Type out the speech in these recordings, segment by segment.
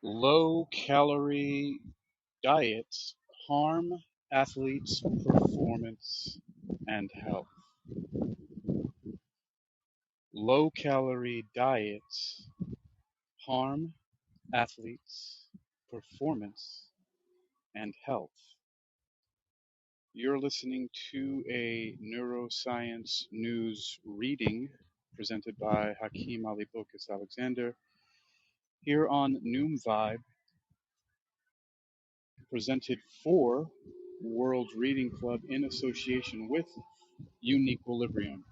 Low-calorie diets harm athletes' performance and health. Low-calorie diets harm athletes' performance and health. You're listening to a NeuroScience news reading presented by Hakeem Ali Bokus Alexander here on Noom Vibe, presented for World Reading Club in association with Uniquilibrium.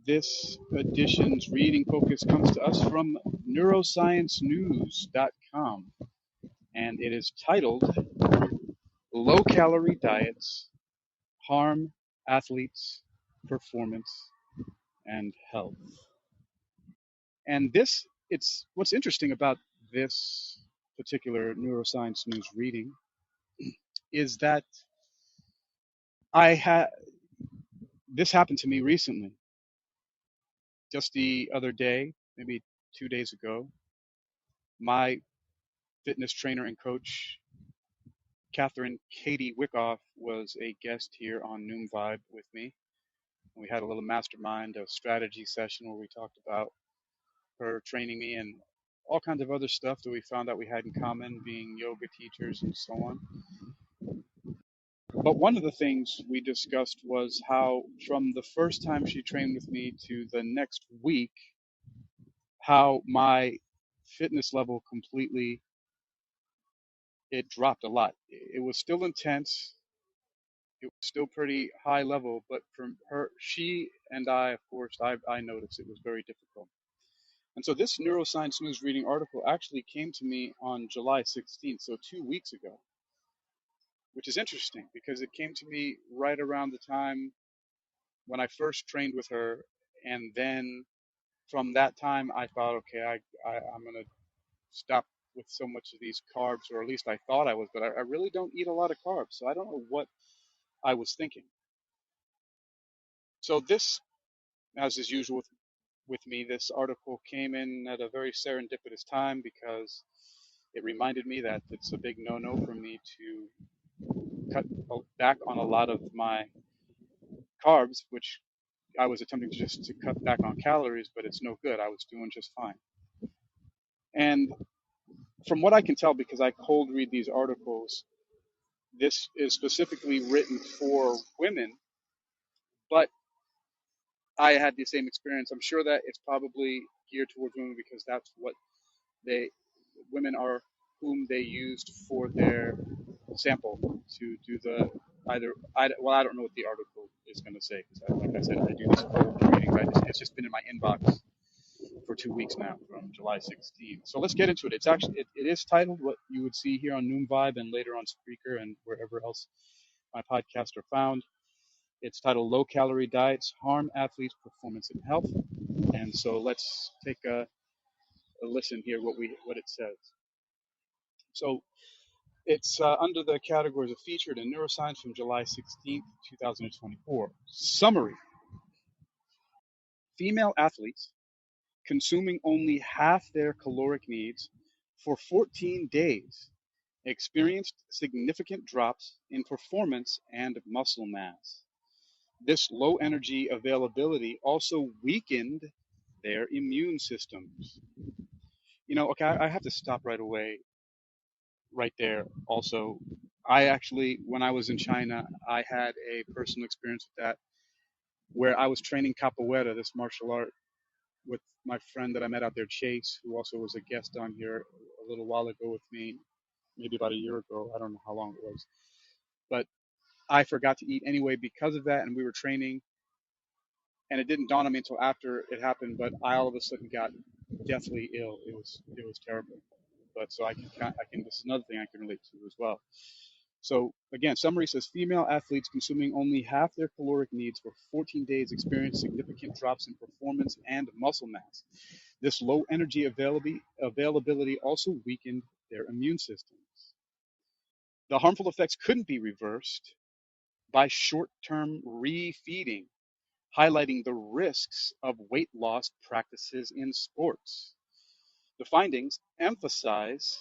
This edition's reading focus comes to us from neurosciencenews.com, and it is titled Low-Calorie Diets Harm Athletes' Performance and Health. And it's what's interesting about this particular neuroscience news reading is that I had this happened to me recently, just the other day, maybe 2 days ago. My fitness trainer and coach, Catherine Katie Wickoff, was a guest here on Noom Vibe with me. We had a little mastermind, a strategy session where we talked about her training me and all kinds of other stuff that we found out we had in common, being yoga teachers and so on. But one of the things we discussed was how from the first time she trained with me to the next week, how my fitness level completely, it dropped a lot. It was still intense. It was still pretty high level, but from her, she and I, of course, I noticed it was very difficult. And so this Neuroscience News reading article actually came to me on July 16th, so 2 weeks ago, which is interesting because it came to me right around the time when I first trained with her. And then from that time, I thought, okay, I'm going to stop with so much of these carbs, or at least I thought I was, but I really don't eat a lot of carbs. So I don't know what I was thinking. So this, as is usual with me, this article came in at a very serendipitous time because it reminded me that it's a big no-no for me to cut back on a lot of my carbs, which I was attempting just to cut back on calories, but it's no good. I was doing just fine. And from what I can tell, because I cold read these articles, this is specifically written for women, but I had the same experience. I'm sure that it's probably geared towards women because that's what they women are whom they used for their sample to do the either. I don't know what the article is going to say because, like I said, I do this cold reading. It's just been in my inbox for 2 weeks now from July 16th. So let's get into it. It's actually it is titled what you would see here on Noom Vibe and later on Spreaker and wherever else my podcasts are found. It's titled Low Calorie Diets Harm Athletes' Performance and Health. And so let's take a listen here what it says. So it's under the categories of featured in Neuroscience from July 16th, 2024. Summary: female athletes consuming only half their caloric needs for 14 days experienced significant drops in performance and muscle mass. This low energy availability also weakened their immune systems. Okay, I have to stop right away, right there. Also, I actually, when I was in China, I had a personal experience with that where I was training capoeira, this martial art, with my friend that I met out there, Chase, who also was a guest on here a little while ago with me, maybe about a year ago. I don't know how long it was. But I forgot to eat anyway because of that, and we were training, and it didn't dawn on me until after it happened. But I all of a sudden got deathly ill. It was terrible. But so I can. This is another thing I can relate to as well. So again, summary says female athletes consuming only half their caloric needs for 14 days experienced significant drops in performance and muscle mass. This low energy availability also weakened their immune systems. The harmful effects couldn't be reversed by short-term refeeding, highlighting the risks of weight loss practices in sports. The findings emphasize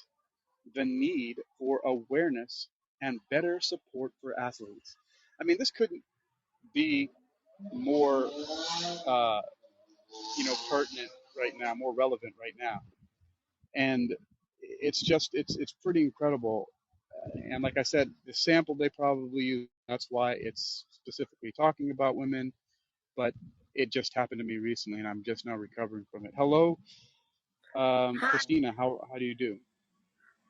the need for awareness and better support for athletes. I mean, this couldn't be more, uh, pertinent right now, more relevant right now. And it's pretty incredible. And like I said, the sample they probably use, that's why it's specifically talking about women, but it just happened to me recently and I'm just now recovering from it. Hello, Hi, Christina, how do you do?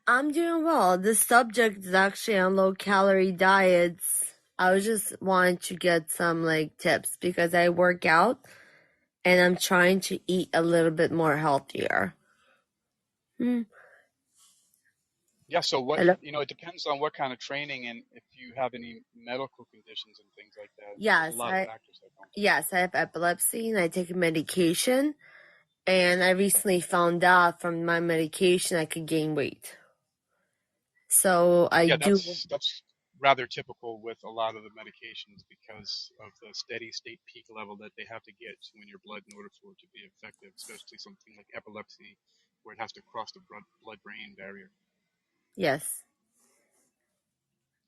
I'm doing well. This subject is actually on low-calorie diets. I was just wanting to get some tips because I work out and I'm trying to eat a little bit more healthier. Hmm. Yeah, so what, Hello? it depends on what kind of training and if you have any medical conditions and things like that. There's a Yes, lot of I factors that go into it. yes, I have epilepsy and I take medication, and I recently found out from my medication I could gain weight. So I Yeah, do. that's rather typical with a lot of the medications because of the steady state peak level that they have to get to in your blood in order for it to be effective, especially something like epilepsy where it has to cross the blood-brain barrier. Yes.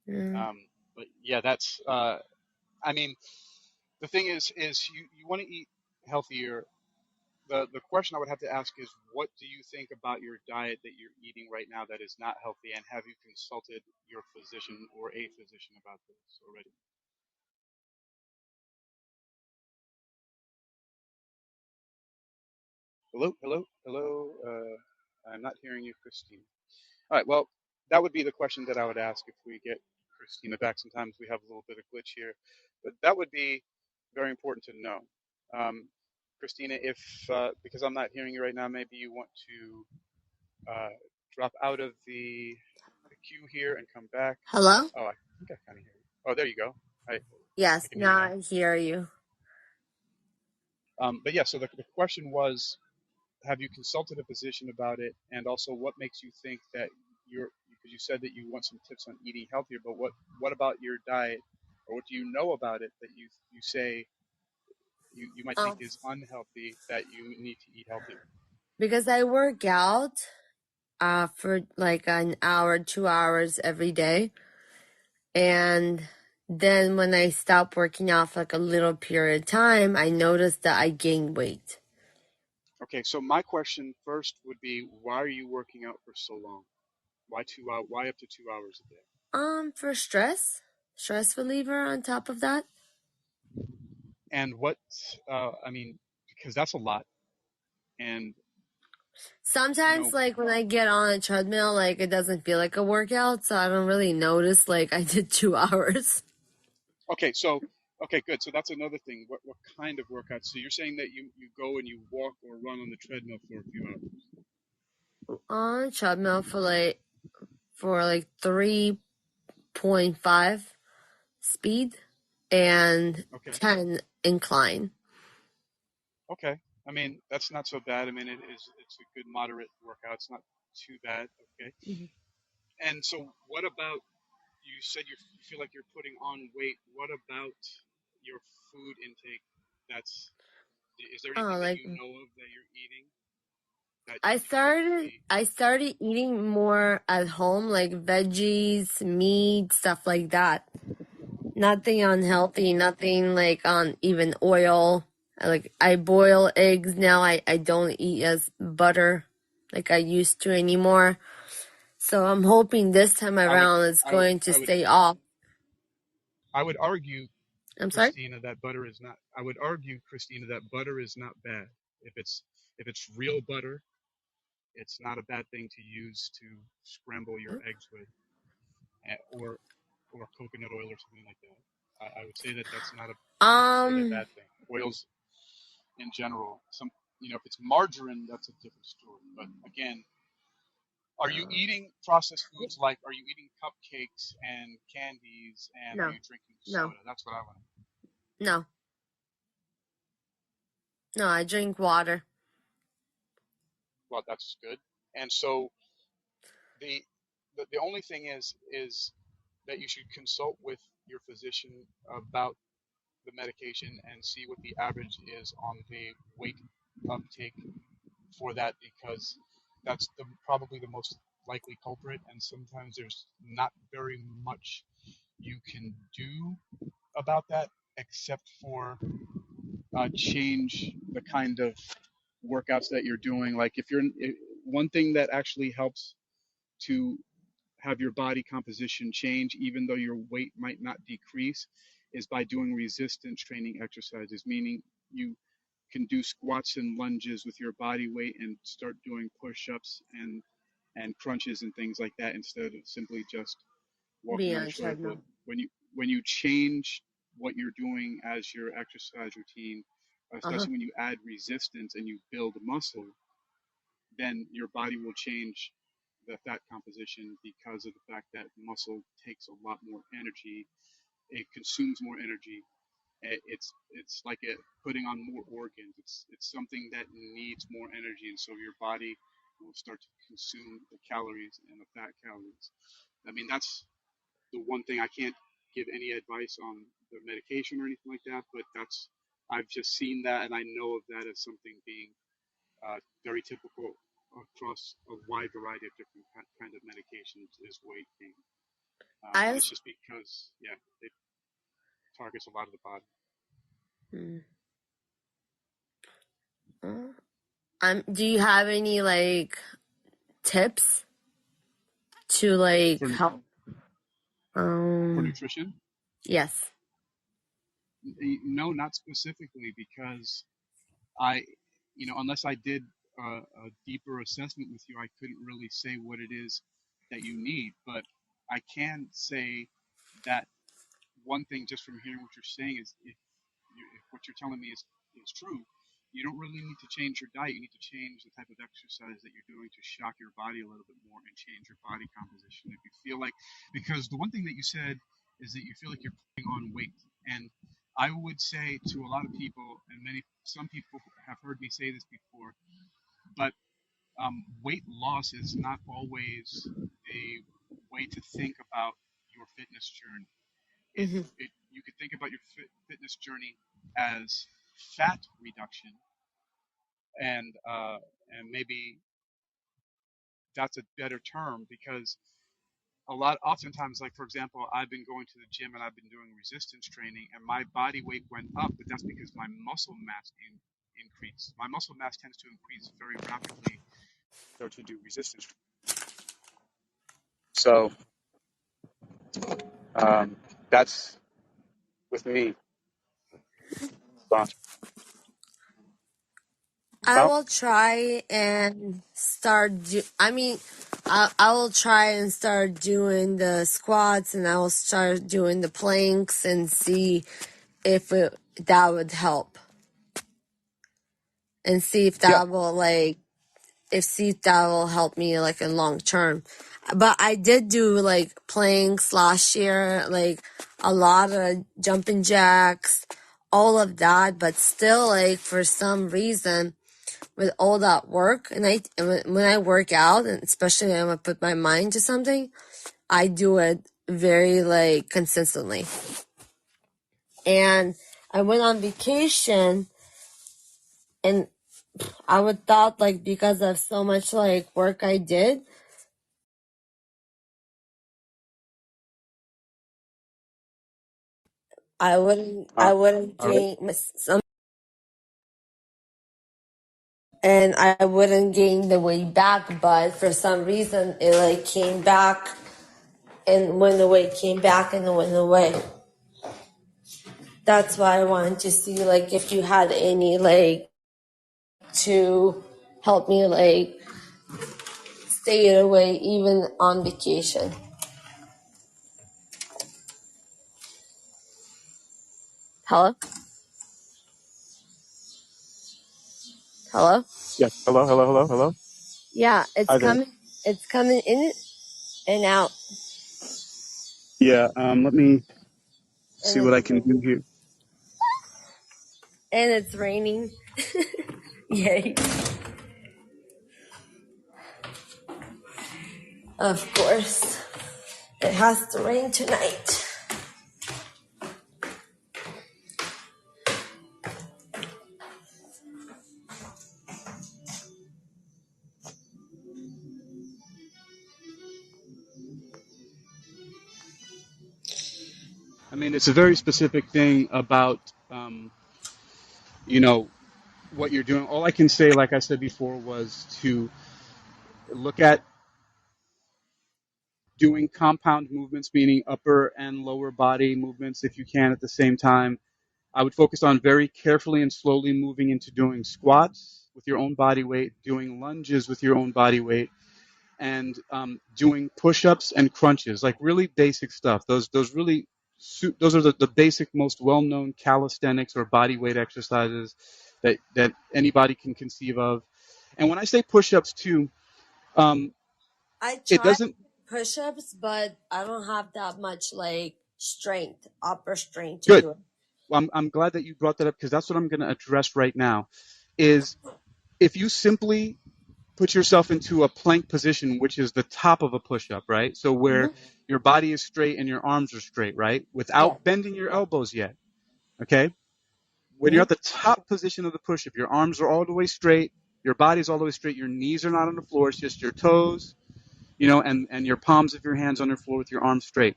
Mm. But yeah, that's I mean, the thing is you want to eat healthier. The question I would have to ask is, what do you think about your diet that you're eating right now that is not healthy, and have you consulted your physician or a physician about this already? Hello, hello, hello. I'm not hearing you, Christine. All right, well, that would be the question that I would ask if we get Christina back. Sometimes we have a little bit of glitch here, but that would be very important to know. Christina, if because I'm not hearing you right now, maybe you want to drop out of the queue here and come back. Hello? Oh, I think I kind of hear you. Oh, there you go. I Yes, can hear now you now. I hear you. But yeah, so the question was, have you consulted a physician about it? And also, what makes you think that because you said that you want some tips on eating healthier, but what about your diet, or what do you know about it that you say you might think Um, is unhealthy that you need to eat healthier? because I work out for like an hour, 2 hours every day. And then when I stop working out for like a little period of time, I noticed that I gained weight. Okay, so my question first would be, why are you working out for so long? Why 2 hours? Why up to 2 hours a day? For stress reliever on top of that. And what, I mean, because that's a lot. And, you Sometimes know, like when I get on a treadmill, like it doesn't feel like a workout, so I don't really notice like I did 2 hours. okay, so, okay, good. So that's another thing. What kind of workout? So you're saying that you go and you walk or run on the treadmill for a few hours. On a treadmill for like 3.5 speed and Okay, 10 incline. okay. I mean, that's not so bad. I mean, it's a good moderate workout. It's not too bad. Okay. Mhm. And so what about, you said you feel like you're putting on weight. What about your food intake? That's, is there Oh, anything that like you know of that you're eating that I you think could started be? I started eating more at home, like veggies, meat, stuff like that. Nothing unhealthy, nothing like on even oil. I boil eggs now. I don't eat as butter like I used to anymore. So I'm hoping this time I would around it's I would going to I would stay off. I would argue, I'm sorry? Christina, that butter is not. I would argue, Christina, that butter is not bad. If it's real butter, it's not a bad thing to use to scramble your eggs with, or coconut oil or something like that. I would say that that's not a necessarily a Um bad thing. Oils in general, if it's margarine, that's a different story. But again, are you eating processed foods? Like, are you eating cupcakes and candies, and are no. you drinking No. soda? That's what I want to. No. No, I drink water. Well, that's good. And so the the only thing is that you should consult with your physician about the medication and see what the average is on the weight uptake for that, because That's probably the most likely culprit, and sometimes there's not very much you can do about that except for change the kind of workouts that you're doing. Like if you're one thing that actually helps to have your body composition change, even though your weight might not decrease, is by doing resistance training exercises, meaning you can do squats and lunges with your body weight and start doing push-ups and crunches and things like that instead of simply just Be walking on a on treadmill. treadmill. When you change what you're doing as your exercise routine, Uh-huh. especially when you add resistance and you build muscle, then your body will change the fat composition because of the fact that muscle takes a lot more energy. It consumes more energy. It's like putting on more organs. It's something that needs more energy, and so your body will start to consume the calories and the fat calories. I mean, that's the one thing. I can't give any advice on the medication or anything like that, but that's I've just seen that, and I know of that as something being very typical across a wide variety of different kind of medications is weight gain, I and it's was, just because it targets a lot of the body. mm, do you have any like tips to like For help? for Um, nutrition, yes. no, not specifically because I, unless I did a deeper assessment with you, I couldn't really say what it is that you need. But I can say that one thing just from hearing what you're saying is if what you're telling me is true, you don't really need to change your diet. You need to change the type of exercise that you're doing to shock your body a little bit more and change your body composition. If you feel like, because the one thing that you said is that you feel like you're putting on weight, and I would say to a lot of people, and some people have heard me say this before, but weight loss is not always a way to think about your fitness journey. Hmm. You could think about your fitness journey as fat reduction, and maybe that's a better term because oftentimes, like for example, I've been going to the gym and I've been doing resistance training, and my body weight went up, but that's because my muscle mass increased. My muscle mass tends to increase very rapidly to do resistance training. So that's with me. I Well, will try and start I will try and start doing the squats, and I will start doing the planks and see if that would help, and see if yeah, that will see if that will help me like in long term. But I did do like planks last year, like a lot of jumping jacks, all of that, but still like for some reason with all that work, and when I work out, and especially when I put my mind to something, I do it very like consistently. And I went on vacation, and I would thought like because of so much like work I did, I wouldn't all right. gain some, and I wouldn't gain the weight back, but for some reason it like came back and went away, came back and went away. That's why I wanted to see like if you had any like to help me like stay away even on vacation. Hello? Hello? Yeah. Hello. Hello. Hello. Hello. Yeah, Hi there. it's coming in and out, Yeah. Let me and see what I can do here. it's raining. Yay. Of course. It has to rain tonight. I mean, it's a very specific thing about, you know, what you're doing. All I can say, like I said before, was to look at doing compound movements, meaning upper and lower body movements if you can at the same time. I would focus on very carefully and slowly moving into doing squats with your own body weight, doing lunges with your own body weight, and doing push-ups and crunches, like really basic stuff. Those are the basic, most well-known calisthenics or body weight exercises that anybody can conceive of. And when I say push-ups too, um, I it try doesn't push-ups, but I don't have that much like strength, upper strength to good. do it. I'm glad that you brought that up because that's what I'm going to address right now. Is if you simply put yourself into a plank position, which is the top of a push-up, right? So where Hmm. your body is straight and your arms are straight, right? Yeah. Without bending your elbows yet, okay? When you're Hmm. at the top position of the push-up, your arms are all the way straight, your body's all the way straight, your knees are not on the floor, it's just your toes, and your palms of your hands on the floor with your arms straight.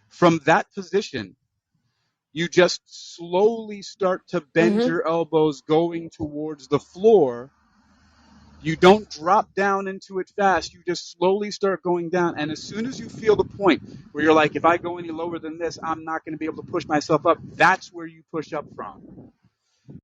From that position, you just slowly start to bend Hmm. your elbows going towards the floor. You don't drop down into it fast. You just slowly start going down. And as soon as you feel the point where you're like, if I go any lower than this, I'm not going to be able to push myself up, that's where you push up from.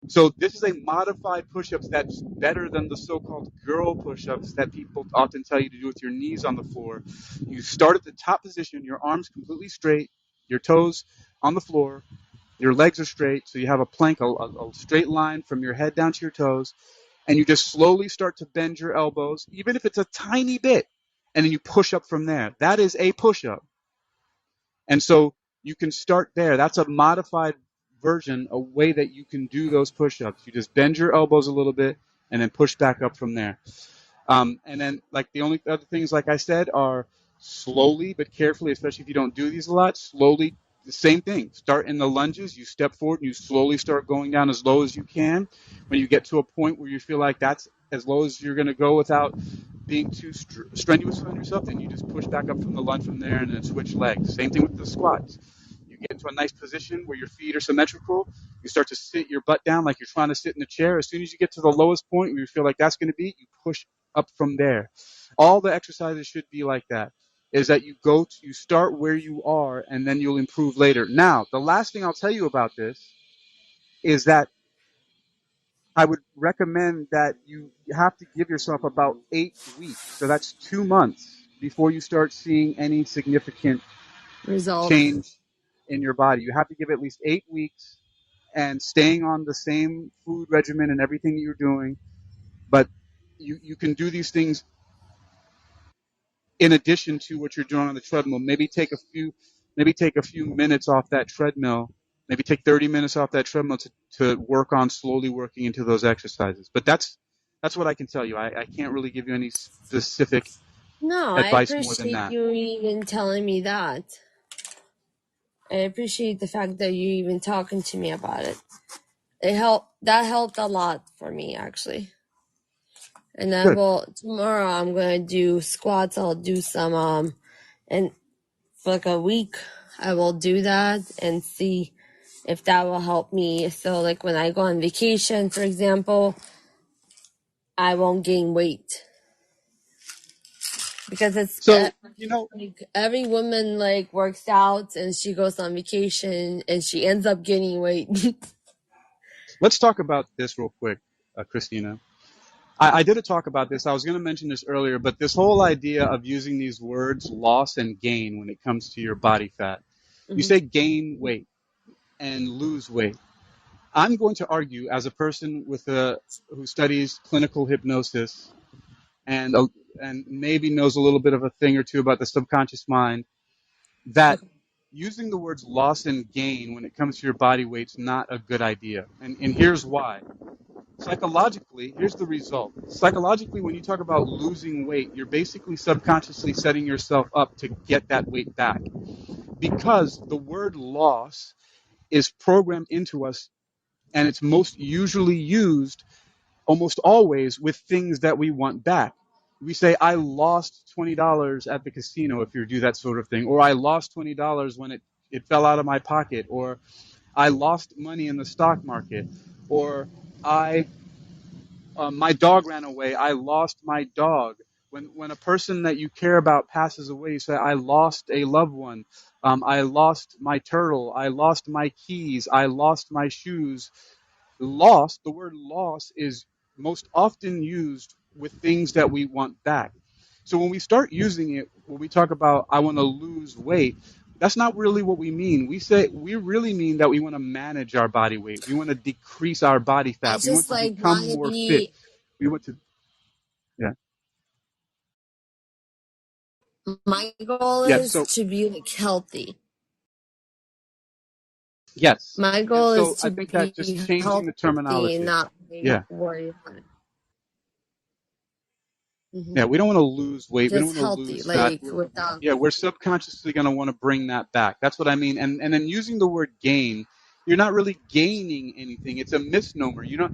So this is a modified push-ups that's better than the so-called girl push-ups that people often tell you to do with your knees on the floor. You start at the top position, your arms completely straight, your toes on the floor, your legs are straight, so you have a plank, a straight line from your head down to your toes, and you just slowly start to bend your elbows, even if it's a tiny bit, and then you push up from there. That is a push up. And so you can start there. That's a modified version, a way that you can do those push ups. You just bend your elbows a little bit and then push back up from there. And then, like, the only other things, like I said, are slowly but carefully, especially if you don't do these a lot, slowly, the same thing. Start in the lunges, you step forward and you slowly start going down as low as you can. When you get to a point where you feel like that's as low as you're going to go without being too strenuous on yourself, then you just push back up from the lunge from there and then switch legs. Same thing with the squats. You get into a nice position where your feet are symmetrical. You start to sit your butt down like you're trying to sit in a chair. As soon as you get to the lowest point where you feel like that's going to be, you push up from there. All the exercises should be like that. Is that you start where you are and then you'll improve later. Now, the last thing I'll tell you about this is that I would recommend that you have to give yourself about 8 weeks. So that's 2 months before you start seeing any significant Results. change in your body. You have to give at least 8 weeks and staying on the same food regimen and everything that you're doing. But you can do these things in addition to what you're doing on the treadmill. Maybe take a few minutes off that treadmill. Maybe take 30 minutes off that treadmill to work on slowly working into those exercises. But that's what I can tell you. I can't really give you any specific No, I advice more than appreciate that. you even telling me that. I appreciate the fact that you even talking to me about it. That helped a lot for me actually. And I Good. will tomorrow I'm gonna do squats, I'll do some and for like a week I will do that and see if that will help me. So like when I go on vacation, for example, I won't gain weight because it's So, like every woman like works out and she goes on vacation and she ends up gaining weight. let's talk about this real quick, Christina. I did a talk about this. I was going to mention this earlier, but this whole idea of using these words loss and gain when it comes to your body fat. You Hmm. say gain weight and lose weight. I'm going to argue, as a person who studies clinical hypnosis and and maybe knows a little bit of a thing or two about the subconscious mind, that Okay. using the words loss and gain when it comes to your body weight is not a good idea. And here's why. Psychologically, here's the result. Psychologically, when you talk about losing weight, you're basically subconsciously setting yourself up to get that weight back. Because the word loss is programmed into us and it's most usually used almost always with things that we want back. We say, I lost $20 at the casino if you do that sort of thing, or I lost $20 when it it fell out of my pocket, or I lost money in the stock market, or I my dog ran away. I lost my dog. When a person that you care about passes away, you say, I lost a loved one. I lost my turtle. I lost my keys. I lost my shoes. Lost, the word loss is most often used with things that we want back. So when we start using it, when we talk about, I want to lose weight, that's not really what we mean. We really mean that we want to manage our body weight. We want to decrease our body I fat. We want just to like become want to more fit. be. We want to, yeah. My goal Yeah. is So, to be like healthy. yes. My And goal is so I to think that just be changing the healthy and terminology. not being Yeah. worried about it. Yeah, we don't want to lose weight. We don't Just want to healthy, lose fat. like without. Yeah, we're subconsciously going to want to bring that back. That's what I mean. And then using the word gain, you're not really gaining anything. It's a misnomer. You know,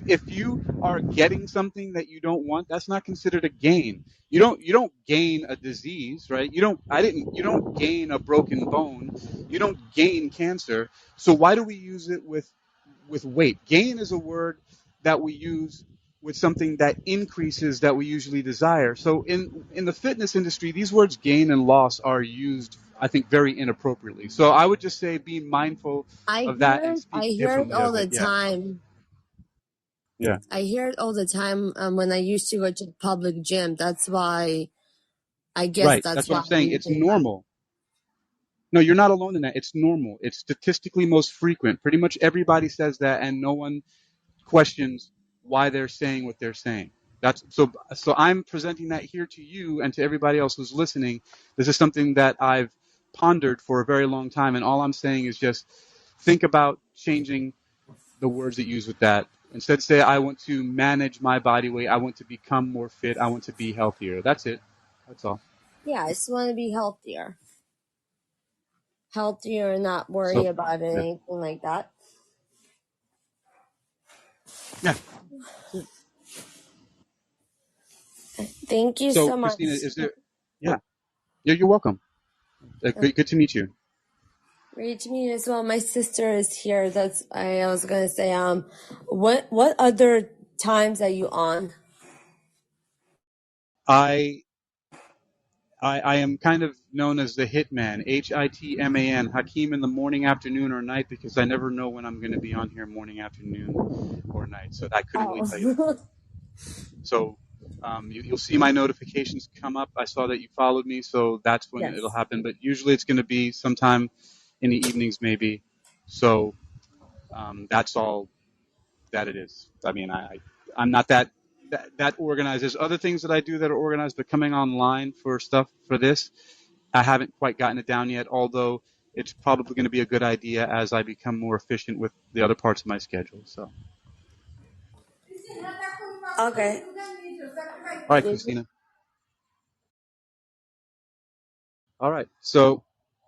if you are getting something that you don't want, that's not considered a gain. You don't gain a disease, right? You don't gain a broken bone. You don't gain cancer. So why do we use it with weight? Gain is a word that we use with something that increases that we usually desire. So in the fitness industry, these words gain and loss are used, I think, very inappropriately. So I would just say be mindful of that and I speak hear it differently all of the it. Yeah. time. Yeah. I hear it all the time when I used to go to the public gym. That's why I guess Right. that's That's what why I'm I'm saying. It's using that. normal. No, you're not alone in that. It's normal. It's statistically most frequent. Pretty much everybody says that, and no one questions why they're saying what they're saying. That's so I'm presenting that here to you and to everybody else who's listening. This is something that I've pondered for a very long time, and all I'm saying is just think about changing the words that you use with that. Instead say, I want to manage my body weight, I want to become more fit, I want to be healthier. That's it. That's all. Yeah, I just want to be healthier, and not worry So about yeah. anything like that. Yeah, that's it. Thank you So so much. Christina, is there yeah. Yeah, you're welcome. Good to meet you. Reach me as well. My sister is here. That's I was gonna say. What other times are you on? I I am kind of known as the hitman, Hitman, Hakeem in the morning, afternoon, or night, because I never know when I'm going to be on here morning, afternoon, or night. So I couldn't really tell you that. Oh, So you'll see my notifications come up. I saw that you followed me, so that's when it'll yes. happen. But usually it's going to be sometime in the evenings, maybe. So that's all that it is. I mean, I'm not that organized. There's other things that I do that are organized, but coming online for stuff for this, I haven't quite gotten it down yet, although it's probably going to be a good idea as I become more efficient with the other parts of my schedule. So, all Okay. right, Christina. All right. So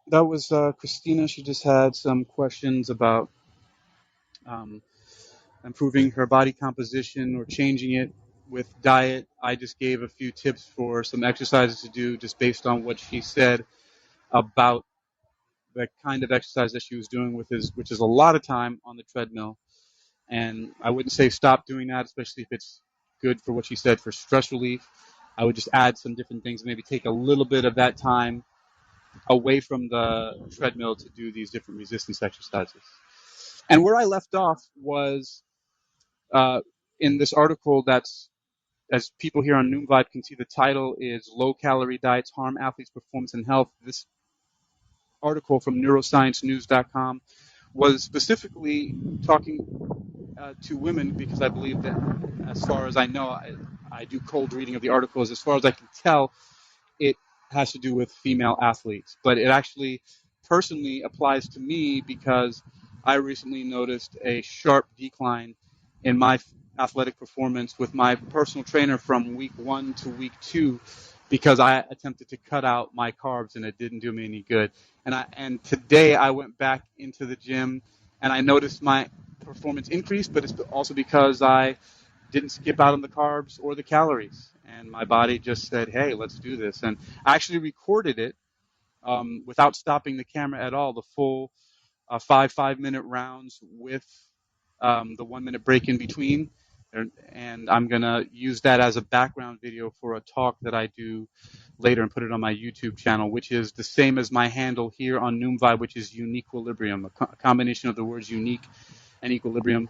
that was Christina. She just had some questions about um, improving her body composition or changing it with diet. I just gave a few tips for some exercises to do just based on what she said about the kind of exercise that she was doing which is a lot of time on the treadmill. And I wouldn't say stop doing that, especially if it's good for what she said for stress relief. I would just add some different things, maybe take a little bit of that time away from the treadmill to do these different resistance exercises. And where I left off was uh, in this article that's, as people here on Noom Vibe can see, the title is Low-Calorie Diets Harm Athletes' Performance and Health. This article from NeuroScienceNews.com was specifically talking to women because I believe that, as far as I know, I do cold reading of the articles. As far as I can tell, it has to do with female athletes, but it actually personally applies to me because I recently noticed a sharp decline in my athletic performance with my personal trainer from week 1 to week 2 because I attempted to cut out my carbs and it didn't do me any good. And today I went back into the gym and I noticed my performance increased, but it's also because I didn't skip out on the carbs or the calories. And my body just said, hey, let's do this. And I actually recorded it without stopping the camera at all, the full 5 5-minute rounds with the 1 minute break in between. And I'm going to use that as a background video for a talk that I do later and put it on my YouTube channel, which is the same as my handle here on NoomVibe, which is Uniquilibrium, a combination of the words unique and equilibrium.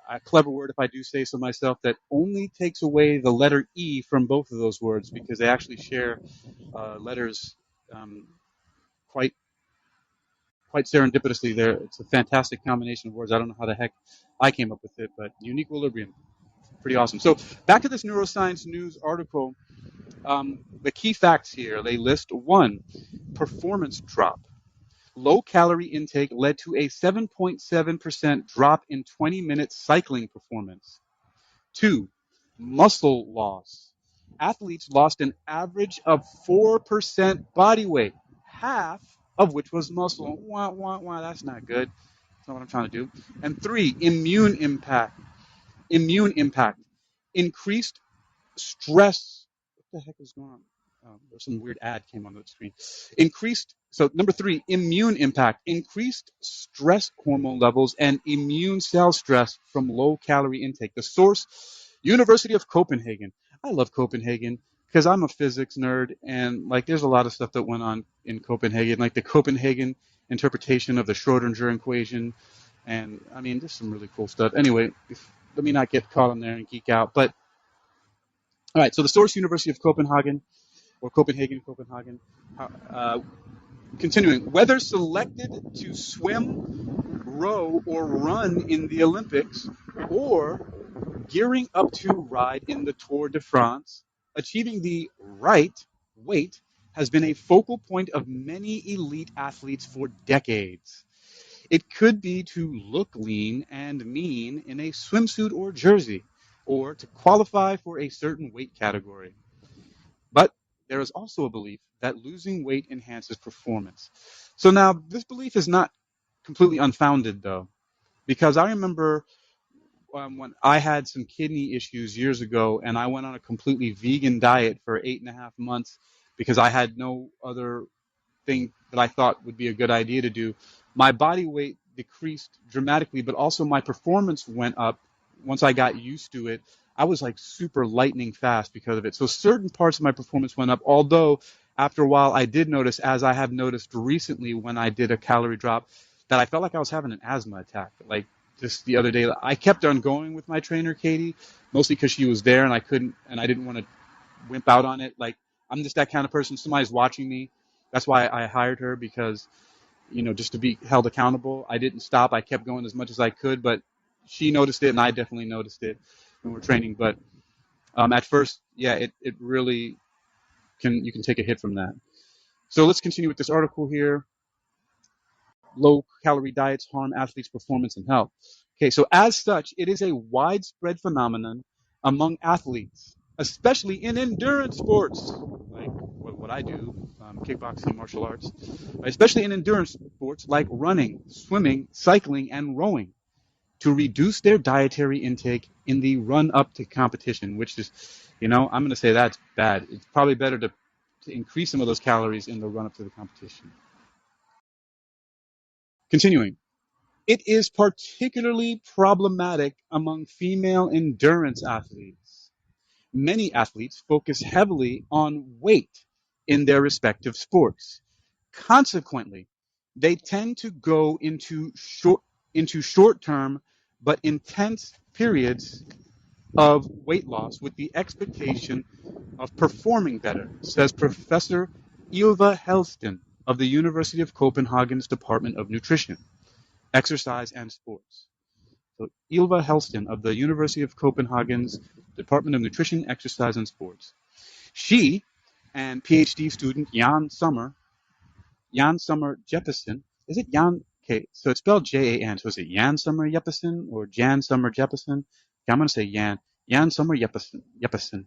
A clever word, if I do say so myself, that only takes away the letter E from both of those words because they actually share letters quite serendipitously there. It's a fantastic combination of words. I don't know how the heck I came up with it, but Uniquilibrium, pretty awesome. So back to this NeuroScience News article. The key facts here, they list: 1, performance drop. Low-calorie intake led to a 7.7% drop in 20-minute cycling performance. 2, muscle loss. Athletes lost an average of 4% body weight, half of which was muscle. Wah, wah, wah, that's not good. That's not what I'm trying to do. And 3, immune impact. Increased stress. What the heck is going on? There's some weird ad came on the screen. So number 3, immune impact. Increased stress hormone levels and immune cell stress from low-calorie intake. The source, University of Copenhagen. I love Copenhagen because I'm a physics nerd, and like there's a lot of stuff that went on in Copenhagen, like the Copenhagen interpretation of the Schrodinger equation, and I mean there's some really cool stuff. Anyway, let me not get caught on there and geek out, but all right, so the source, University of Copenhagen, or Copenhagen. Continuing, whether selected to swim, row, or run in the Olympics, or gearing up to ride in the Tour de France, achieving the right weight has been a focal point of many elite athletes for decades. It could be to look lean and mean in a swimsuit or jersey, or to qualify for a certain weight category. But there is also a belief that losing weight enhances performance. So now, this belief is not completely unfounded, though, because I remember when I had some kidney issues years ago, and I went on a completely vegan diet for 8.5 months because I had no other thing that I thought would be a good idea to do. My body weight decreased dramatically, but also my performance went up once I got used to it. I was like super lightning fast because of it. So certain parts of my performance went up, although after a while I did notice, as I have noticed recently when I did a calorie drop, that I felt like I was having an asthma attack. Like just the other day, I kept on going with my trainer, Katie, mostly because she was there and I didn't want to wimp out on it. Like I'm just that kind of person. Somebody's watching me. That's why I hired her, because, just to be held accountable. I didn't stop. I kept going as much as I could, but she noticed it, and I definitely noticed it when we're training. But at first, yeah, it really you can take a hit from that. So let's continue with this article here. Low-calorie diets harm athletes' performance and health. Okay, so as such, it is a widespread phenomenon among athletes, especially in endurance sports, like what I do, kickboxing, martial arts, especially in endurance sports like running, swimming, cycling, and rowing, to reduce their dietary intake in the run-up to competition, which is, I'm going to say that's bad. It's probably better to increase some of those calories in the run-up to the competition. Continuing. It is particularly problematic among female endurance athletes. Many athletes focus heavily on weight in their respective sports. Consequently, they tend to go into short-term but intense periods of weight loss with the expectation of performing better, says Professor Ylva Helston of the University of Copenhagen's Department of Nutrition, Exercise and Sports. So Ylva Helston of the University of Copenhagen's Department of Nutrition, Exercise and Sports. She and PhD student Jan Sommer Jeppesen, is it Jan? Okay, so it's spelled Jan. So is it Jan Sommer Jeppesen or Jan Sommer Jeppesen? Okay, I'm going to say Jan Sommer Jeppesen.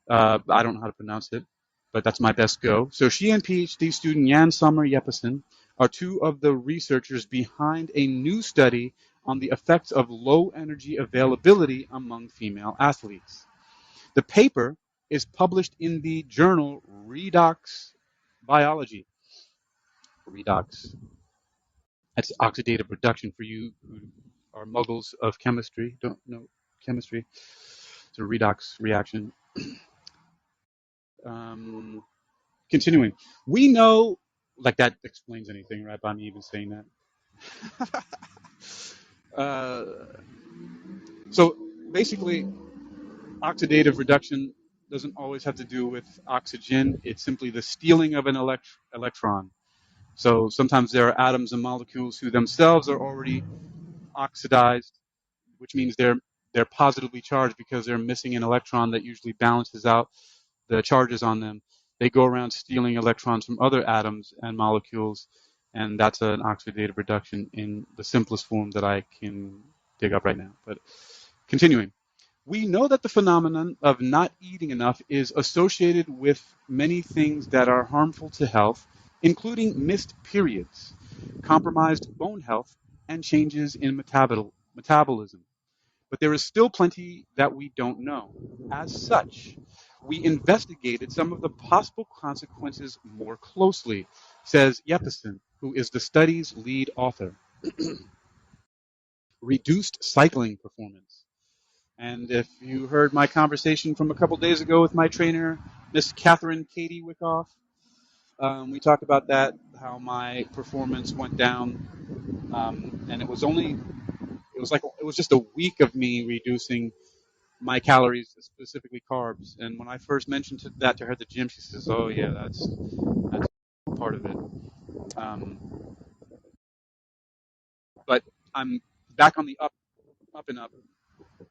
I don't know how to pronounce it, but that's my best go. So she and PhD student Jan Sommer Jeppesen are two of the researchers behind a new study on the effects of low energy availability among female athletes. The paper is published in the journal Redox biology. Redox. That's oxidative reduction for you who are muggles of chemistry, don't know chemistry. It's a redox reaction. Um, Continuing. We know, like that explains anything, right? By me even saying that. uh, so basically, oxidative reduction doesn't always have to do with oxygen. It's simply the stealing of an electron. So sometimes there are atoms and molecules who themselves are already oxidized, which means they're positively charged because they're missing an electron that usually balances out the charges on them. They go around stealing electrons from other atoms and molecules, and that's an oxidative reduction in the simplest form that I can dig up right now. But continuing. We know that the phenomenon of not eating enough is associated with many things that are harmful to health, including missed periods, compromised bone health, and changes in metabolism. But there is still plenty that we don't know. As such, we investigated some of the possible consequences more closely, says Yepesen, who is the study's lead author. Reduced cycling performance. And if you heard my conversation from a couple days ago with my trainer, Miss Catherine Katie Wickoff, we talked about that, how my performance went down. And it was just a week of me reducing my calories, specifically carbs. And when I first mentioned that to her at the gym, she says, "Oh yeah, that's part of it." Um, but I'm back on the up and up.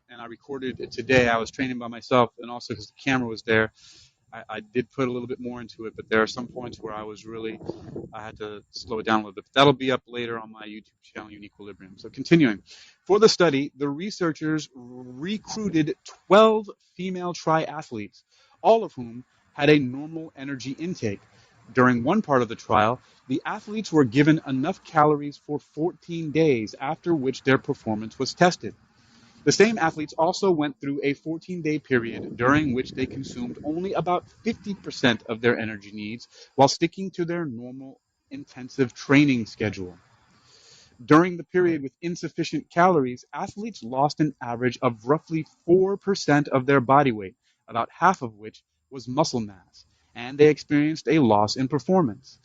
And I recorded it today. I was training by myself, and also because the camera was there, I did put a little bit more into it. But there are some points where I had to slow it down a little bit. That'll be up later on my YouTube channel, Uniquilibrium. So continuing. For the study, the researchers recruited 12 female triathletes, all of whom had a normal energy intake. During one part of the trial, the athletes were given enough calories for 14 days, after which their performance was tested. The same athletes also went through a 14-day period during which they consumed only about 50% of their energy needs while sticking to their normal intensive training schedule. During the period with insufficient calories, athletes lost an average of roughly 4% of their body weight, about half of which was muscle mass, and they experienced a loss in performance.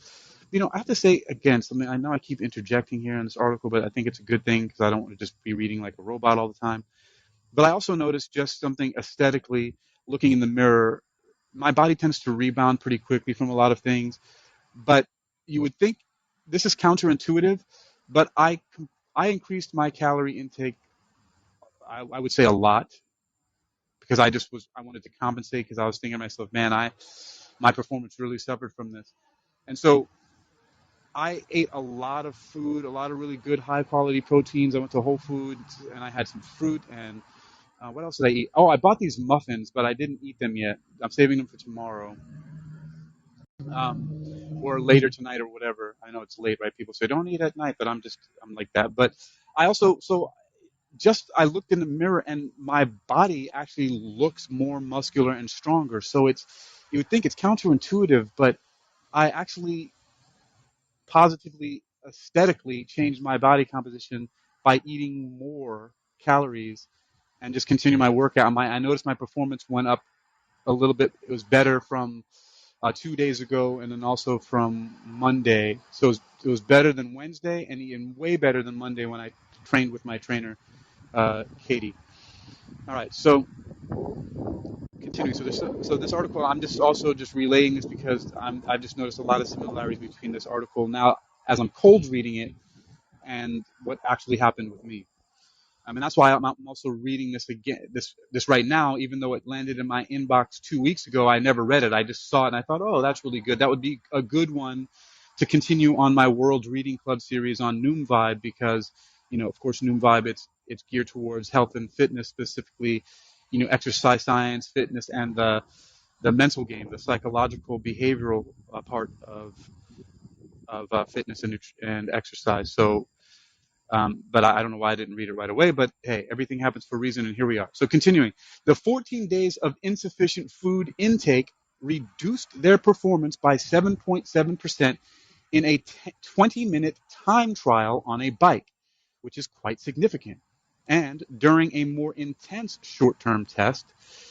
I have to say again, something I know I keep interjecting here in this article, but I think it's a good thing because I don't want to just be reading like a robot all the time. But I also noticed just something aesthetically, looking in the mirror, my body tends to rebound pretty quickly from a lot of things. But you would think this is counterintuitive, but I increased my calorie intake, I would say a lot, because I wanted to compensate because I was thinking to myself, man, my performance really suffered from this. And so I ate a lot of food, a lot of really good high quality proteins. I went to Whole Foods and I had some fruit and what else did I eat? Oh, I bought these muffins, but I didn't eat them yet. I'm saving them for tomorrow, or later tonight, or whatever. I know it's late, right? People say don't eat at night, but I'm like that. But I also I looked in the mirror and my body actually looks more muscular and stronger. So you would think it's counterintuitive, but I actually positively aesthetically changed my body composition by eating more calories and just continue my workout. I noticed my performance went up a little bit. It was better from 2 days ago, and then also from Monday. So it was better than Wednesday, and even way better than Monday when I trained with my trainer, Katie. All right, so continuing. So this article, I'm just also just relaying this because I've just noticed a lot of similarities between this article now as I'm cold reading it and what actually happened with me. I mean, that's why I'm also reading this again, this right now, even though it landed in my inbox 2 weeks ago. I never read it. I just saw it and I thought, oh, that's really good. That would be a good one to continue on my World Reading Club series on Noom Vibe because, of course, Noom Vibe, it's geared towards health and fitness, specifically, exercise science, fitness, and the mental game, the psychological, behavioral part of fitness and exercise. So but I don't know why I didn't read it right away. But hey, everything happens for a reason, and here we are. So continuing, the 14 days of insufficient food intake reduced their performance by 7.7% in a 20-minute time trial on a bike, which is quite significant. And during a more intense short-term test,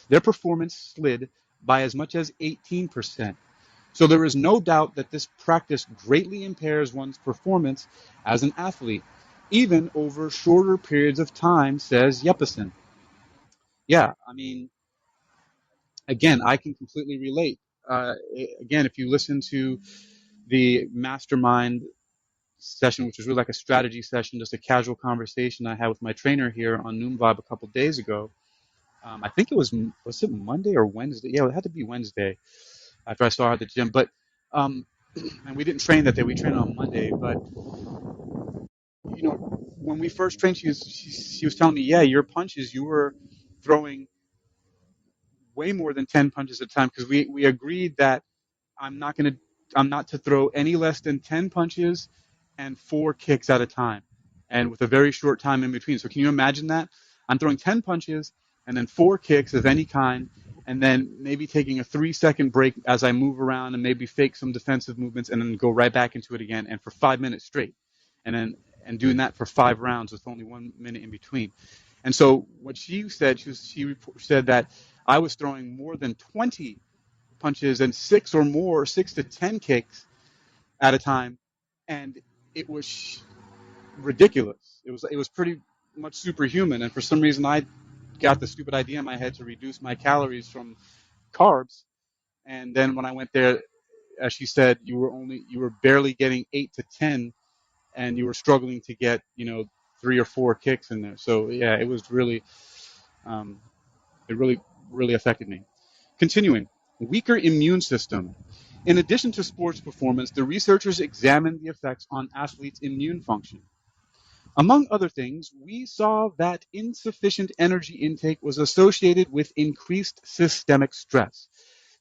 their performance slid by as much as 18%. So there is no doubt that this practice greatly impairs one's performance as an athlete, even over shorter periods of time, says Yepesen. Yeah, I mean, again, I can completely relate. Again, if you listen to the mastermind session, which was really like a strategy session, just a casual conversation I had with my trainer here on Noom Vibe a couple of days ago. I think it was it Monday or Wednesday? Yeah, it had to be Wednesday after I saw her at the gym. But and we didn't train that day. We trained on Monday. But when we first trained, she was telling me, yeah, your punches, you were throwing way more than 10 punches at a time, because we agreed that I'm not going to I'm not to throw any less than 10 punches and 4 kicks at a time, and with a very short time in between. So can you imagine that? I'm throwing 10 punches and then 4 kicks of any kind, and then maybe taking a 3-second break as I move around and maybe fake some defensive movements and then go right back into it again, and for 5 minutes straight. And doing that for 5 rounds with only 1 minute in between. And so what she said, she said that I was throwing more than 20 punches and 6 to 10 kicks at a time, and it was ridiculous. It was pretty much superhuman, and for some reason I got the stupid idea in my head to reduce my calories from carbs. And then when I went there, as she said, you were barely getting 8 to 10, and you were struggling to get 3 or 4 kicks in there. So yeah, it was really it really affected me. Continuing, weaker immune system. In addition to sports performance, the researchers examined the effects on athletes' immune function. Among other things, we saw that insufficient energy intake was associated with increased systemic stress.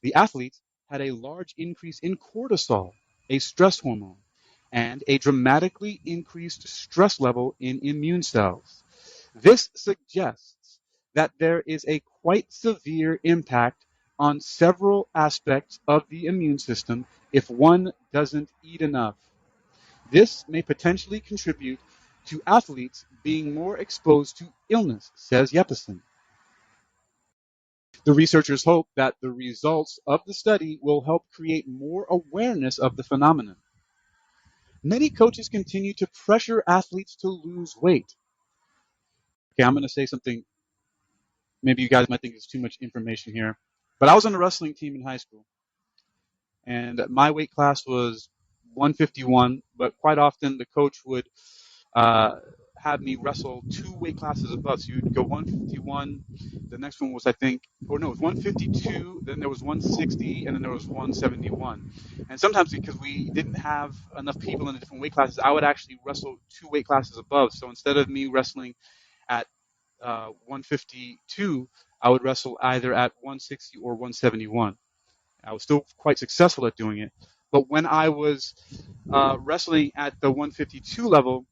The athletes had a large increase in cortisol, a stress hormone, and a dramatically increased stress level in immune cells. This suggests that there is a quite severe impact on several aspects of the immune system if one doesn't eat enough. This may potentially contribute to athletes being more exposed to illness, says Yepesen. The researchers hope that the results of the study will help create more awareness of the phenomenon. Many coaches continue to pressure athletes to lose weight. Okay, I'm going to say something. Maybe you guys might think it's too much information here, but I was on a wrestling team in high school, and my weight class was 151. But quite often, the coach would uh, have me wrestle 2 weight classes above. So you'd go 151. The next one was, I think, or no, it was 152. Then there was 160, and then there was 171. And sometimes, because we didn't have enough people in the different weight classes, I would actually wrestle 2 weight classes above. So instead of me wrestling at 152, I would wrestle either at 160 or 171. I was still quite successful at doing it. But when I was wrestling at the 152 level,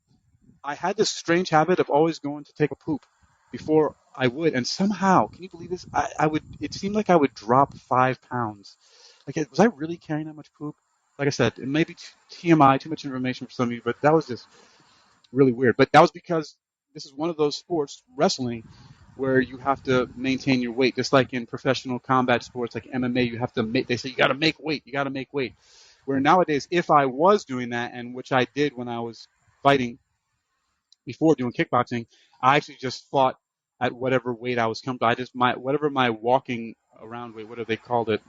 I had this strange habit of always going to take a poop before I would. And somehow, can you believe this? I would. It seemed like I would drop 5 pounds. Like, was I really carrying that much poop? Like I said, it may be TMI, too much information for some of you, but that was just really weird. But that was because this is one of those sports, wrestling, where you have to maintain your weight. Just like in professional combat sports like MMA, you have to make, they say you got to make weight, you got to make weight. Where nowadays, if I was doing that, and which I did when I was fighting before doing kickboxing, I actually just fought at whatever weight I was comfortable. Whatever my walking around weight, whatever they called it,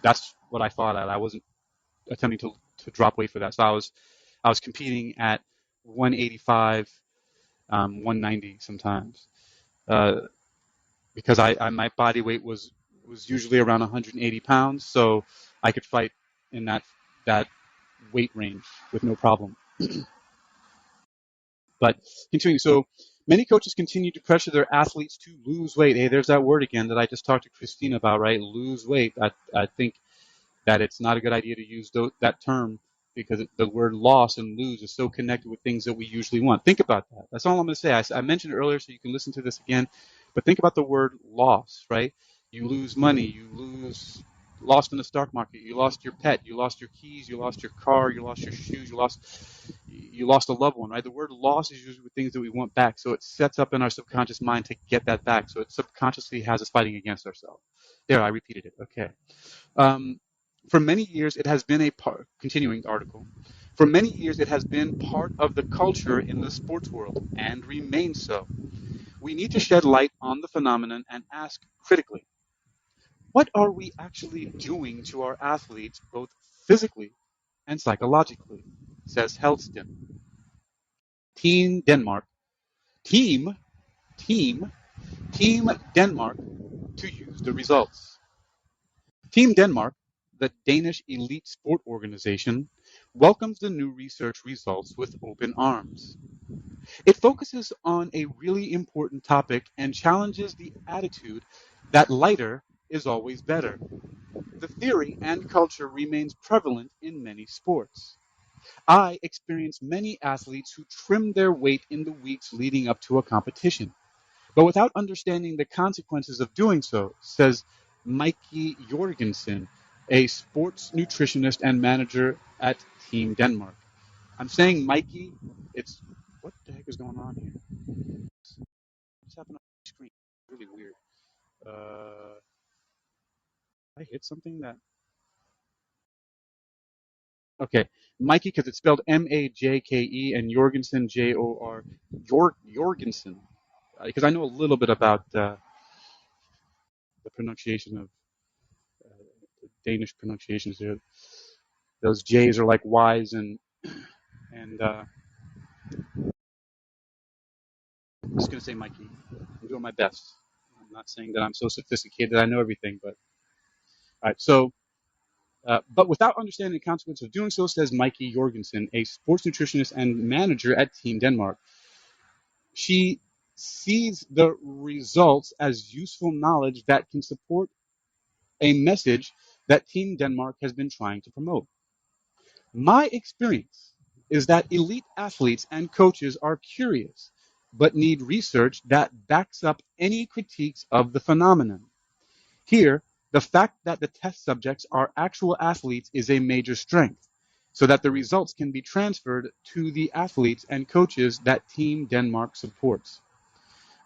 that's what I fought at. I wasn't attempting to drop weight for that. So I was competing at 185, 190 sometimes, because my body weight was usually around 180 pounds, so I could fight in that weight range with no problem. But continuing, so many coaches continue to pressure their athletes to lose weight. Hey, there's that word again that I just talked to Christina about, right? Lose weight. I think that it's not a good idea to use that term, because the word loss and lose is so connected with things that we usually want. Think about that. That's all I'm going to say. I mentioned it earlier, so you can listen to this again. But think about the word loss, right? You lose money, you lose lost in the stock market, you lost your pet, you lost your keys, you lost your car, you lost your shoes, you lost a loved one, right? The word loss is usually with things that we want back, so it sets up in our subconscious mind to get that back. So it subconsciously has us fighting against ourselves. There, I repeated it. Okay. Um, for many years, it has been a part. Continuing the article. For many years, it has been part of the culture in the sports world and remains so. We need to shed light on the phenomenon and ask critically, what are we actually doing to our athletes, both physically and psychologically? Says Helston. Team Denmark. Team, team, Team Denmark to use the results. Team Denmark, the Danish elite sport organization, welcomes the new research results with open arms. It focuses on a really important topic and challenges the attitude that lighter is always better. The theory and culture remains prevalent in many sports. I experienced many athletes who trimmed their weight in the weeks leading up to a competition, but without understanding the consequences of doing so, says Mikey Jorgensen, a sports nutritionist and manager at Team Denmark. I'm saying Mikey, it's what the heck is going on here? What's happening on the screen? Really weird. I hit something that. Okay, Mikey, because it's spelled Majke, and Jorgensen Jor Jorgensen. Because I know a little bit about the pronunciation of Danish pronunciations here. Those J's are like Y's, and I'm just gonna say Mikey. I'm doing my best. I'm not saying that I'm so sophisticated I know everything, but all right. So, but without understanding the consequence of doing so, says Mikey Jorgensen, a sports nutritionist and manager at Team Denmark. She sees the results as useful knowledge that can support a message that Team Denmark has been trying to promote. My experience is that elite athletes and coaches are curious, but need research that backs up any critiques of the phenomenon. Here, the fact that the test subjects are actual athletes is a major strength, so that the results can be transferred to the athletes and coaches that Team Denmark supports.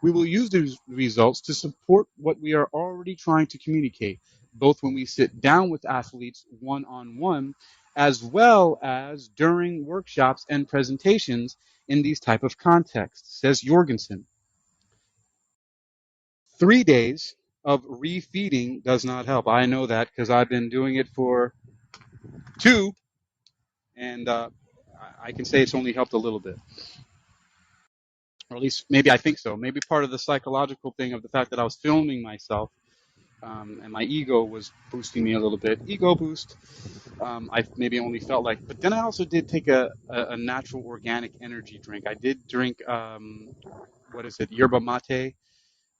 We will use these results to support what we are already trying to communicate, both when we sit down with athletes one-on-one, as well as during workshops and presentations in these type of contexts, says Jorgensen. 3 days of refeeding does not help. I know that because I've been doing it for 2, and I can say it's only helped a little bit. Or at least maybe I think so. Maybe part of the psychological thing of the fact that I was filming myself, and my ego was boosting me a little bit. Ego boost. I maybe only felt like, but then I also did take a natural organic energy drink. I did drink, what is it, yerba mate,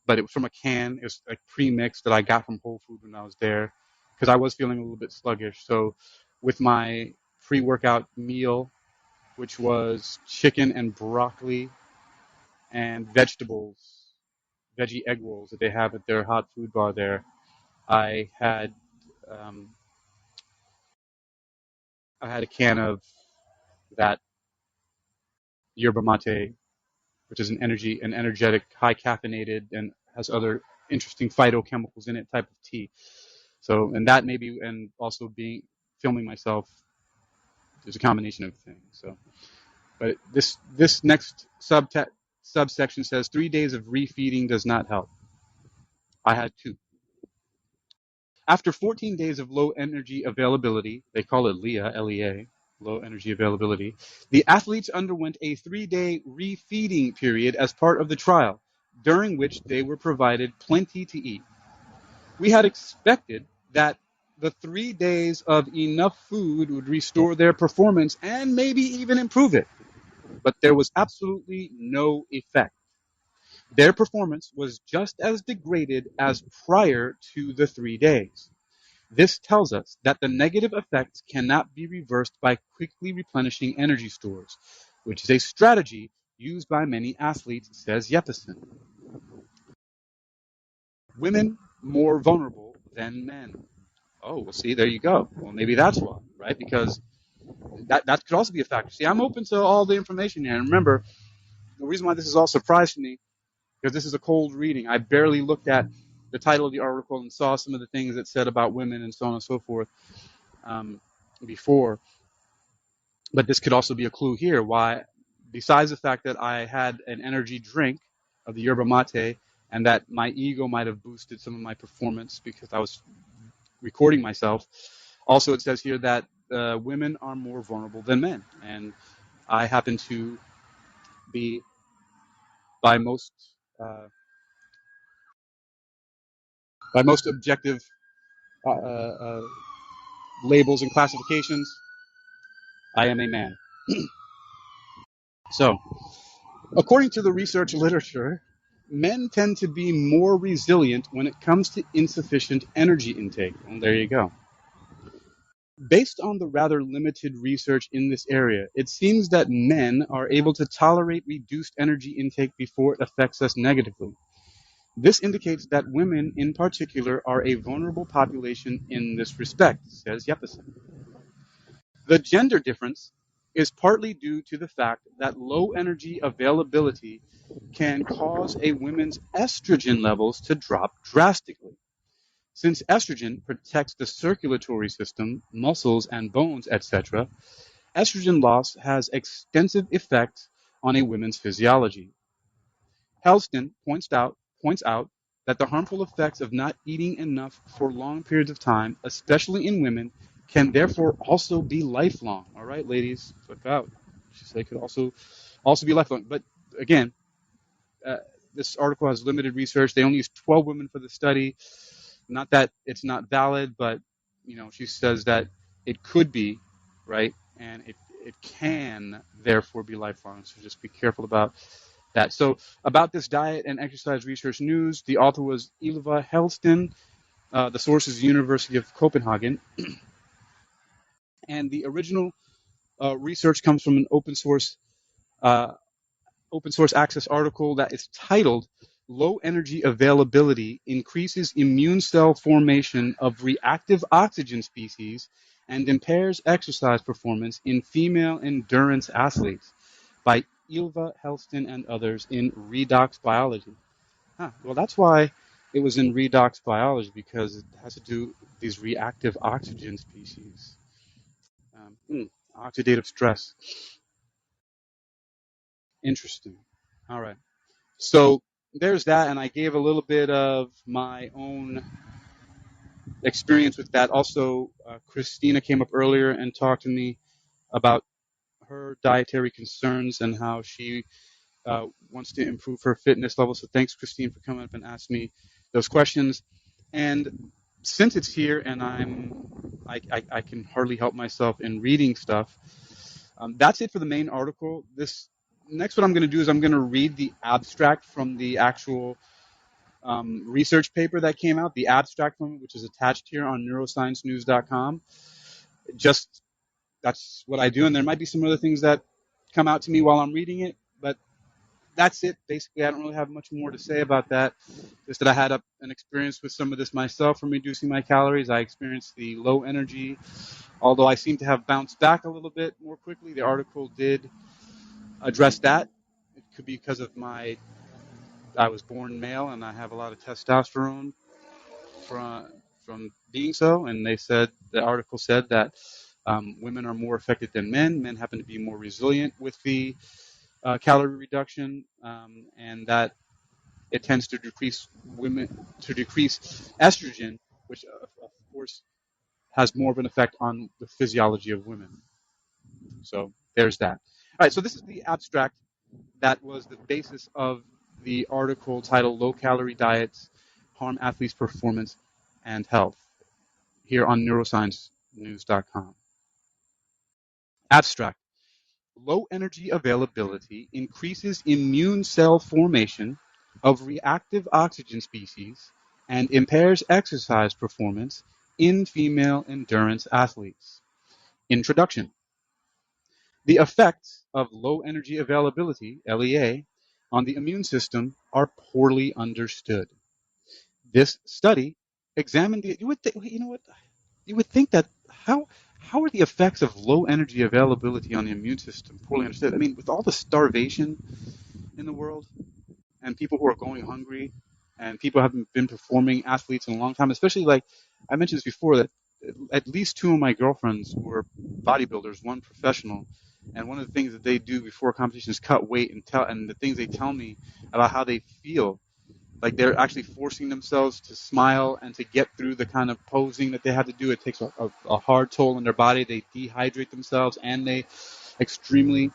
but it was from a can. It was like pre-mixed that I got from Whole Foods when I was there because I was feeling a little bit sluggish. So with my pre-workout meal, which was chicken and broccoli and vegetables, veggie egg rolls that they have at their hot food bar there, I had um, I had a can of that yerba mate, which is an energetic, high caffeinated, and has other interesting phytochemicals in it type of tea. So, and that maybe, and also being filming myself, there's a combination of things. So, but this next subsection says 3 days of refeeding does not help. I had 2. After 14 days of low energy availability, they call it LEA, L-E-A, low energy availability, the athletes underwent a 3-day refeeding period as part of the trial, during which they were provided plenty to eat. We had expected that the 3 days of enough food would restore their performance and maybe even improve it, but there was absolutely no effect. Their performance was just as degraded as prior to the 3 days. This tells us that the negative effects cannot be reversed by quickly replenishing energy stores, which is a strategy used by many athletes, says Jeppesen. Women more vulnerable than men. Oh, well, see, there you go. Well, maybe that's why, right? Because that could also be a factor. See, I'm open to all the information here. And remember, the reason why this is all surprise to me, because this is a cold reading. I barely looked at the title of the article and saw some of the things it said about women and so on and so forth um, before. But this could also be a clue here why, besides the fact that I had an energy drink of the yerba mate and that my ego might have boosted some of my performance because I was recording myself. Also, it says here that women are more vulnerable than men, and I happen to be, by most uh, by most objective labels and classifications, I am a man. So, according to the research literature, men tend to be more resilient when it comes to insufficient energy intake. Well, there you go. Based on the rather limited research in this area, it seems that men are able to tolerate reduced energy intake before it affects us negatively. This indicates that women in particular are a vulnerable population in this respect, says Yepesen. The gender difference is partly due to the fact that low energy availability can cause a woman's estrogen levels to drop drastically. Since estrogen protects the circulatory system, muscles and bones, etc., estrogen loss has extensive effects on a woman's physiology. Helston points out that the harmful effects of not eating enough for long periods of time, especially in women, can therefore also be lifelong. All right, ladies, look out. She said it could also be lifelong. But again, uh, this article has limited research. They only used 12 women for the study. Not that it's not valid, but she says that it could be, right, and it can therefore be lifelong. So just be careful about that. So about this diet and exercise research news, the author was Ylva Helston. The source is the University of Copenhagen, and the original research comes from an uh, open source access article that is titled "Low Energy Availability Increases Immune Cell Formation of Reactive Oxygen Species and Impairs Exercise Performance in Female Endurance Athletes" by Ylva Helston and others in Redox Biology. Well, that's why it was in redox biology, because it has to do with these reactive oxygen species. Oxidative stress. Interesting. All right. So there's that, and I gave a little bit of my own experience with that. Also, Christina came up earlier and talked to me about her dietary concerns and how she wants to improve her fitness level. So thanks, Christine, for coming up and asking me those questions. And since it's here and I can hardly help myself in reading stuff, that's it for the main article. This next, what I'm going to do is I'm going to read the abstract from the actual research paper that came out, the abstract from it, which is attached here on neurosciencenews.com. Just that's what I do, and there might be some other things that come out to me while I'm reading it, but that's it. Basically, I don't really have much more to say about that. Just that I had an experience with some of this myself from reducing my calories. I experienced the low energy, although I seem to have bounced back a little bit more quickly. The article did address that. It could be because of I was born male and I have a lot of testosterone from being so. And the article said that women are more affected than men. Men happen to be more resilient with the calorie reduction, and that it tends to decrease estrogen, which of course has more of an effect on the physiology of women. So there's that. All right, so this is the abstract that was the basis of the article titled "Low-Calorie Diets Harm Athletes' Performance and Health" here on NeuroScienceNews.com. Abstract. Low energy availability increases immune cell formation of reactive oxygen species and impairs exercise performance in female endurance athletes. Introduction. The effects of low energy availability, LEA, on the immune system are poorly understood. This study examined you know what? you would think that how are the effects of low energy availability on the immune system poorly understood? I mean, with all the starvation in the world and people who are going hungry and people haven't been performing athletes in a long time, especially like I mentioned this before that at least two of my girlfriends were bodybuilders, one professional, and one of the things that they do before competition is cut weight and the things they tell me about how they feel like they're actually forcing themselves to smile and to get through the kind of posing that they have to do. It takes a hard toll on their body. They dehydrate themselves and they extremely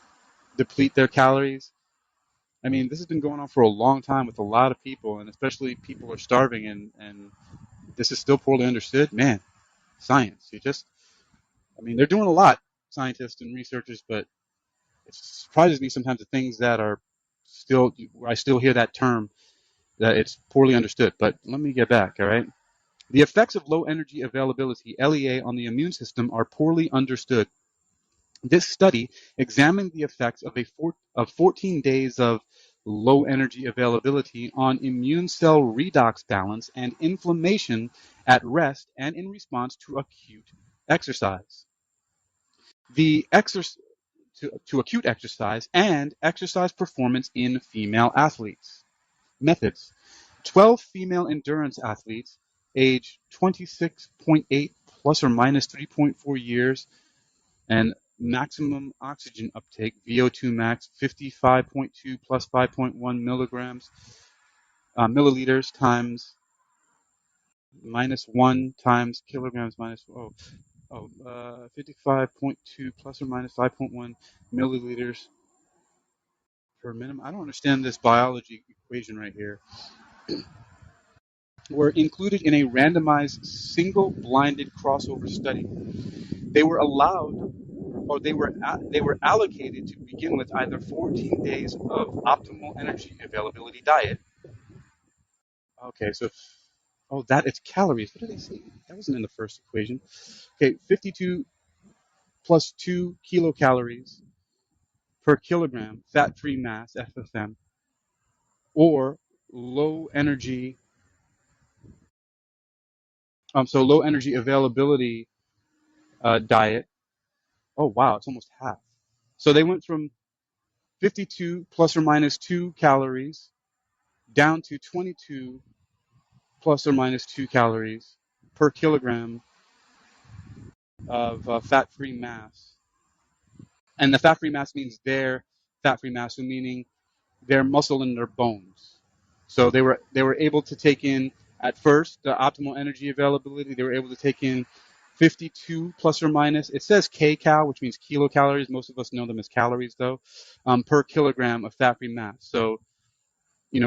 deplete their calories. I mean, this has been going on for a long time with a lot of people, and especially people are starving, and this is still poorly understood. Man, science. I mean, they're doing a lot, scientists and researchers, but it surprises me sometimes the things that are still, I still hear that term, that it's poorly understood. But let me get back, all right? The effects of low energy availability, LEA, on the immune system are poorly understood. This study examined the effects of 14 days of low energy availability on immune cell redox balance and inflammation at rest and in response to acute exercise. The to acute exercise and exercise performance in female athletes. Methods: 12 female endurance athletes, age 26.8 plus or minus 3.4 years, and maximum oxygen uptake, VO2 max, 55.2 plus 5.1 milligrams, milliliters times minus 1 times kilograms minus, 55.2 plus or minus 5.1 milliliters per minimum. I don't understand this biology equation right here. Were included in a randomized single-blinded crossover study. They were allowed, or they were allocated to begin with either 14 days of optimal energy availability diet. Okay, so that it's calories. What did they say? That wasn't in the first equation. Okay, 52 plus 2 kilocalories per kilogram fat-free mass (FFM), or low energy. Low energy availability diet. Oh wow, it's almost half. So they went from 52 plus or minus 2 calories down to 22 plus or minus 2 calories per kilogram of fat-free mass. And the fat-free mass means their fat-free mass, so meaning their muscle and their bones. So they were able to take in, at first, the optimal energy availability. They were able to take in 52 plus or minus. It says kcal, which means kilocalories. Most of us know them as calories, though, per kilogram of fat-free mass. So,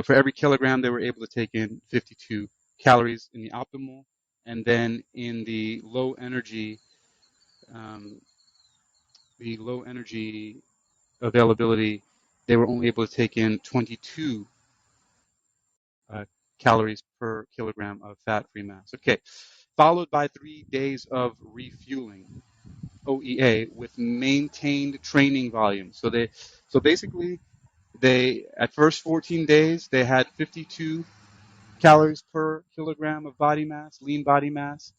for every kilogram, they were able to take in 52 calories in the optimal, and then in um, the low energy availability, they were only able to take in 22 uh, calories per kilogram of fat-free mass. Okay, followed by 3 days of refueling, OEA, with maintained training volume. So basically, they at first 14 days they had 52 calories per kilogram of body mass, lean body mass,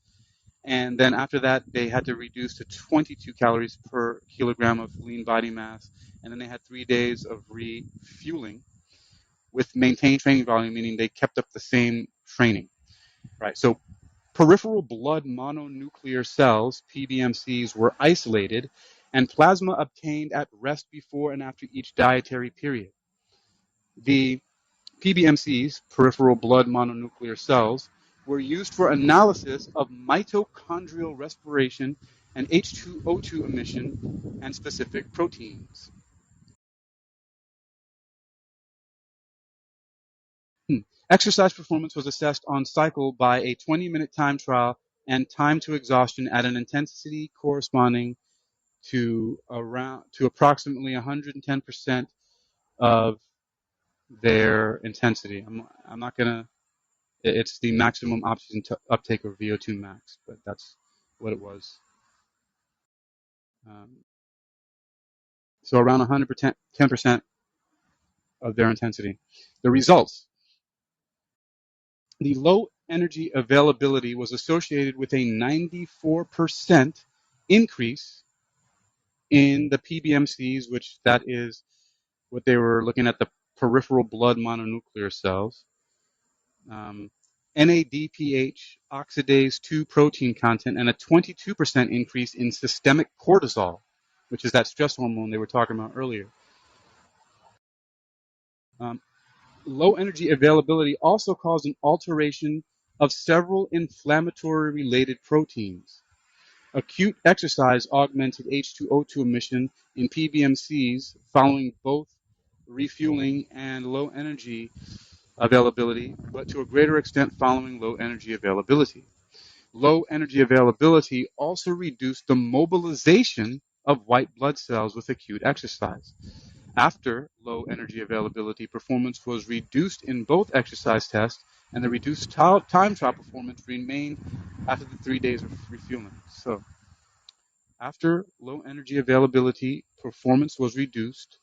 and then after that they had to reduce to 22 calories per kilogram of lean body mass, and then they had 3 days of refueling with maintained training volume, meaning they kept up the same training, right? So peripheral blood mononuclear cells, PBMCs, were isolated, and plasma obtained at rest before and after each dietary period. The PBMCs, peripheral blood mononuclear cells, were used for analysis of mitochondrial respiration and H2O2 emission and specific proteins. Exercise performance was assessed on cycle by a 20-minute time trial and time to exhaustion at an intensity corresponding to approximately 110% of their intensity. I'm not gonna. It's the maximum oxygen uptake or VO2 max, but that's what it was. Um, so around 100%, 10% of their intensity. The results: the low energy availability was associated with a 94% increase in the PBMCs, which that is what they were looking at, the peripheral blood mononuclear cells, NADPH, oxidase 2 protein content, and a 22% increase in systemic cortisol, which is that stress hormone they were talking about earlier. Low energy availability also caused an alteration of several inflammatory related proteins. Acute exercise augmented H2O2 emission in PBMCs following both refueling and low energy availability, but to a greater extent following low energy availability. Low energy availability also reduced the mobilization of white blood cells with acute exercise. After low energy availability, performance was reduced in both exercise tests, and the reduced time trial performance remained after the 3 days of refueling. So, after low energy availability, performance was reduced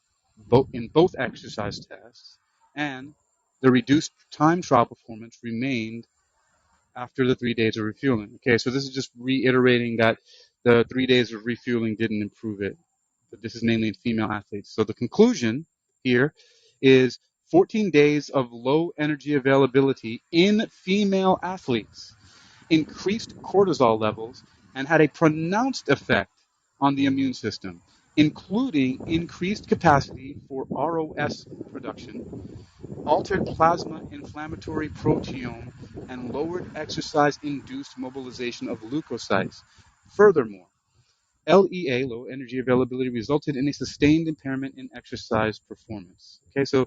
in both exercise tests, and the reduced time trial performance remained after the 3 days of refueling. Okay, so this is just reiterating that the 3 days of refueling didn't improve it. But this is mainly in female athletes. So the conclusion here is 14 days of low energy availability in female athletes increased cortisol levels and had a pronounced effect on the immune system, including increased capacity for ROS production, altered plasma inflammatory proteome, and lowered exercise-induced mobilization of leukocytes. Furthermore, LEA, low energy availability, resulted in a sustained impairment in exercise performance. Okay, so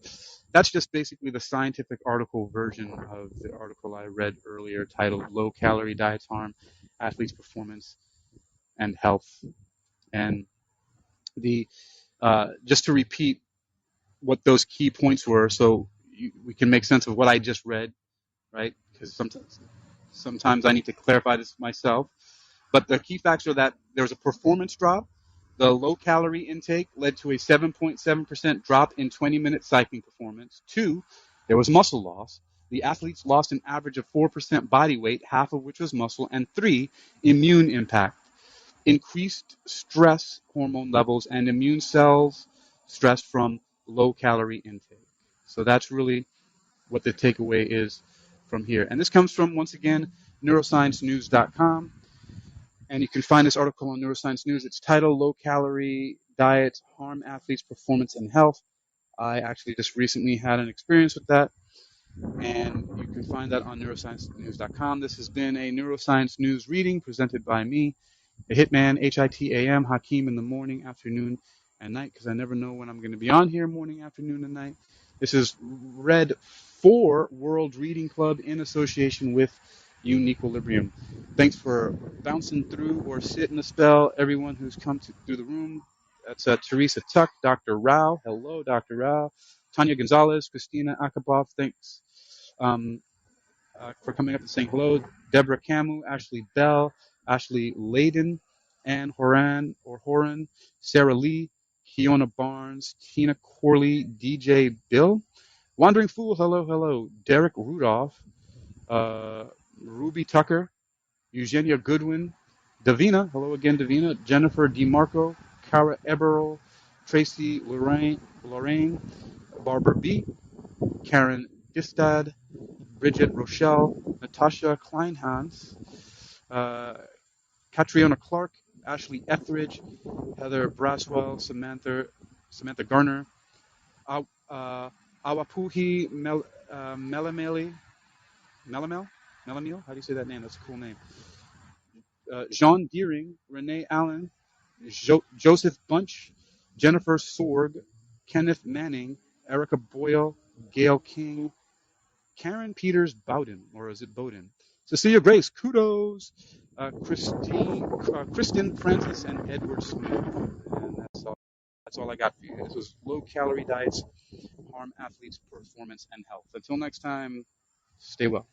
that's just basically the scientific article version of the article I read earlier titled Low-Calorie Diets Harm Athletes' Performance and Health. And the just to repeat what those key points were so we can make sense of what I just read, right? Because sometimes I need to clarify this myself. But the key facts are that there was a performance drop. The low-calorie intake led to a 7.7% drop in 20-minute cycling performance. 2, there was muscle loss. The athletes lost an average of 4% body weight, half of which was muscle. And 3, immune impact. Increased stress hormone levels and immune cells stressed from low-calorie intake. So that's really what the takeaway is from here. And this comes from, once again, NeuroScienceNews.com. And you can find this article on NeuroScience News. It's titled Low-Calorie Diets Harm Athletes' Performance and Health. I actually just recently had an experience with that. And you can find that on NeuroScienceNews.com. This has been a NeuroScience News reading presented by me, the Hitman, H-I-T-A-M, Hakeem, in the morning, afternoon, and night, because I never know when I'm going to be on here, morning, afternoon, and night. This is read for World Reading Club in association with Uniquilibrium. Thanks for bouncing through or sitting a spell, everyone who's come through the room. That's Teresa Tuck, Dr. Rao. Hello, Dr. Rao. Tanya Gonzalez, Christina Akabov. Thanks for coming up and saying hello. Deborah Camus, Ashley Bell, Ashley Layden, Ann Horan, Sarah Lee, Kiona Barnes, Tina Corley, DJ Bill, Wandering Fool, hello, Derek Rudolph, Ruby Tucker, Eugenia Goodwin, Davina, hello again, Davina, Jennifer DeMarco, Cara Eberl, Tracy Lorraine, Barbara B., Karen Distad, Bridget Rochelle, Natasha Kleinhans, Catriona Clark, Ashley Etheridge, Heather Braswell, Samantha Garner, Awapuhi Melamel, how do you say that name? That's a cool name. Jean Deering, Renee Allen, Joseph Bunch, Jennifer Sorg, Kenneth Manning, Erica Boyle, Gail King, Karen Peters Bowden, or is it Bowden? Cecilia Grace, kudos. Kristen Francis and Edward Smith. And that's all I got for you. This was Low-Calorie Diets Harm Athletes' Performance and Health. Until next time, stay well.